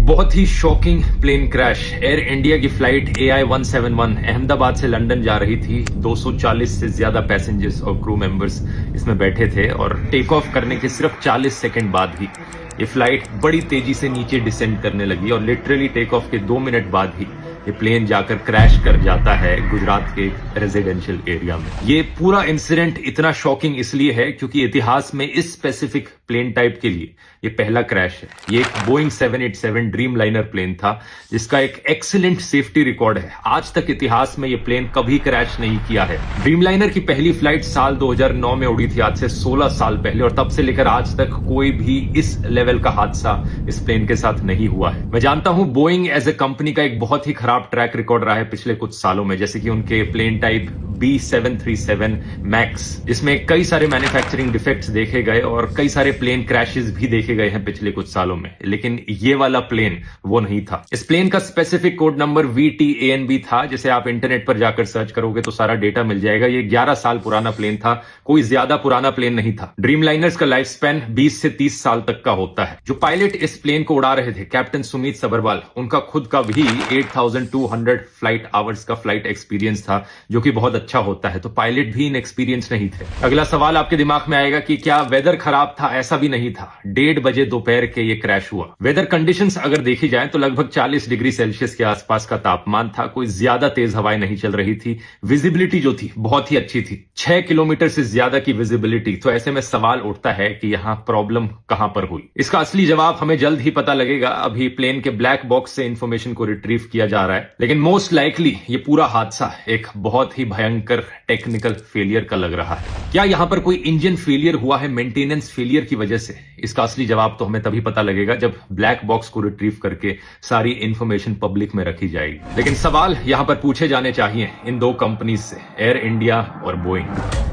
बहुत ही shocking plane crash. Air India की फ्लाइट AI-171 अहमदाबाद से लंदन जा रही थी। 240 से ज्यादा पैसेंजर्स और क्रू मेंबर्स इसमें बैठे थे और टेक ऑफ करने के सिर्फ 40 सेकंड बाद ही ये फ्लाइट बड़ी तेजी से नीचे डिसेंड करने लगी और लिटरली टेक ऑफ के 2 मिनट बाद ही ये प्लेन जाकर क्रैश कर जाता है गुजरात के रेजिडेंशियल एरिया में। ये पूरा इंसिडेंट इतना शॉकिंग इसलिए है क्योंकि इतिहास में इस स्पेसिफिक प्लेन टाइप के लिए ये पहला क्रैश है। ये एक बोइंग 787 ड्रीम लाइनर प्लेन था जिसका एक एक्सीलेंट सेफ्टी रिकॉर्ड है। आज तक इतिहास में ये प्लेन कभी क्रैश नहीं किया है। ड्रीम लाइनर की पहली फ्लाइट साल 2009 में उड़ी थी, आज से 16 साल पहले, और तब से लेकर आज तक कोई भी इस लेवल का हादसा इस प्लेन के साथ नहीं हुआ है। मैं जानता हूं बोइंग एज ए कंपनी का एक बहुत ही खराब ट्रैक रिकॉर्ड रहा है पिछले कुछ सालों में, जैसे कि उनके प्लेन टाइप B737 मैक्स, इसमें कई सारे मैन्युफैक्चरिंग डिफेक्ट्स देखे गए और कई सारे प्लेन क्रैशेस भी देखे गए हैं पिछले कुछ सालों में, लेकिन ये वाला प्लेन वो नहीं था। इस प्लेन का स्पेसिफिक कोड नंबर VTANB था, जिसे आप इंटरनेट पर जाकर सर्च करोगे तो सारा डेटा मिल जाएगा। ये 11 साल पुराना प्लेन था, कोई ज्यादा पुराना प्लेन नहीं था। ड्रीम लाइनर्स का लाइफ स्पैन 20 से 30 साल तक का होता है। जो पायलट इस प्लेन को उड़ा रहे थे, कैप्टन सुमित सबरवाल, उनका खुद का भी 8200 फ्लाइट आवर्स का फ्लाइट एक्सपीरियंस था, जो कि बहुत अच्छा होता है, तो पायलट भी इनएक्सपीरियंस नहीं थे। अगला सवाल आपके दिमाग में आएगा कि क्या वेदर खराब था? ऐसा भी नहीं था। 1:30 बजे दोपहर के ये क्रैश हुआ। वेदर कंडीशंस अगर देखी जाए तो लगभग 40 डिग्री सेल्सियस के आसपास का तापमान था। कोई ज्यादा तेज हवाएं नहीं चल रही थी। विजिबिलिटी जो थी बहुत ही अच्छी थी, 6 किलोमीटर से ज्यादा की विजिबिलिटी। तो ऐसे में सवाल उठता है कि यहां प्रॉब्लम कहां पर हुई। इसका असली जवाब हमें जल्द ही पता लगेगा। अभी प्लेन के ब्लैक बॉक्स से इंफॉर्मेशन को रिट्रीव किया जा रहा है, लेकिन मोस्ट लाइकली ये पूरा हादसा एक बहुत ही भयंकर टेक्निकल फेलियर का लग रहा है। क्या यहां पर कोई इंजन फेलियर हुआ है मेंटेनेंस फेलियर की वजह से? इसका असली जवाब तो हमें तभी पता लगेगा जब ब्लैक बॉक्स को रिट्रीव करके सारी इंफॉर्मेशन पब्लिक में रखी जाएगी। लेकिन सवाल यहां पर पूछे जाने चाहिए इन दो कंपनीज से, एयर इंडिया और बोइंग।